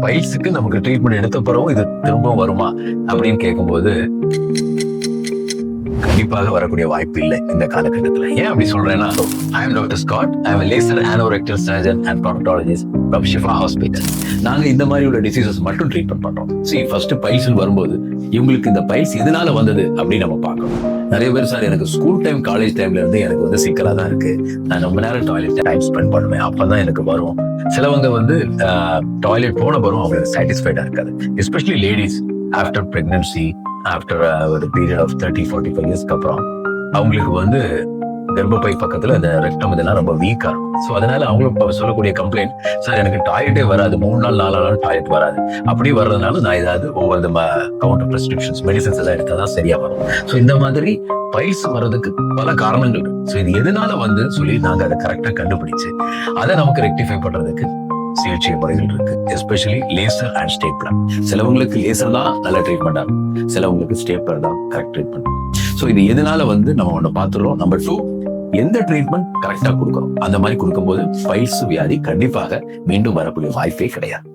பைல்ஸுக்கு நமக்கு ட்ரீட்மெண்ட் எடுத்த பிறகும் இது திரும்பவும் வருமா அப்படின்னு கேட்கும்போது கண்டிப்பாக வரக்கூடிய வாய்ப்பு இல்லை இந்த காலகட்டத்தில். ஏன் அப்படி சொல்றேன்னா, I am doctor Scott. I am laser anorectal surgeon and proctologist from Shifa hospital. நாங்க இந்த மாதிரி உள்ள டிசீசஸ் மட்டும் ட்ரீட்மெண்ட் பண்றோம். ஃபர்ஸ்ட் பைல்ஸ் வரும்போது இவங்களுக்கு இந்த பைல்ஸ் எதனால வந்தது அப்படின்னு நம்ம பார்க்கணும். நிறைய பேர் சார் எனக்கு ஸ்கூல் டைம் காலேஜ் டைம்ல இருந்து எனக்கு வந்து சிக்கலா தான் இருக்கு, நான் ரொம்ப நேரம் டாய்லெட் டைம் ஸ்பெண்ட் பண்ணுவேன், அப்பதான் எனக்கு வரும். சிலவங்க வந்து டாய்லெட் போன வரும் அவங்களுக்கு சாட்டிஸ்ஃபைடா இருக்காது. Especially ladies after pregnancy, after ஒரு பீரியட் ஆஃப் 30-45 இயர்ஸ்க்கு அப்புறம் அவங்களுக்கு வந்து கர்ப்பப்பை பக்கத்துல அந்த ரெக்டம் இதெல்லாம் ரொம்ப வீக்கா இருக்கும். ஸோ அதனால அவங்களுக்கு சொல்லக்கூடிய கம்ப்ளைண்ட், சார் எனக்கு டாய்லெட்டே வராது, 3 நாள் 4 நாள் டாய்லெட் வராது. அப்படி வர்றதுனால நான் ஏதாவது ஒவ்வொரு கவுண்டர் பிரிஸ்கிரிப்ஷன்ஸ் மெடிசன்ஸ் எல்லாம் எடுத்தாதான் சரியா வரும். ஸோ இந்த மாதிரி பைல்ஸ் வர்றதுக்கு பல காரணங்கள் இருக்கு. ஸோ இது எதனால வந்து சொல்லி நாங்க அதை கரெக்டா கண்டுபிடிச்சு அதை நமக்கு ரெக்டிஃபை பண்றதுக்கு சிகிச்சை முறைகள் இருக்கு. Especially laser and stapler. சிலவங்களுக்கு லேசர் தான் நல்ல ட்ரீட்மெண்ட் ஆகும், சிலவங்களுக்கு ஸ்டேப்லர் தான் கரெக்ட் ட்ரீட்மெண்ட். ஸோ இது எதனால வந்து நம்ம ஒண்ணு பார்த்துடுறோம். நம்பர் 2, எந்த ட்ரீட்மெண்ட் கரெக்டா கொடுக்கணும். அந்த மாதிரி கொடுக்கும்போது பைல்ஸ் வியாதி கண்டிப்பாக மீண்டும் வரக்கூடிய வாய்ப்பே கிடையாது.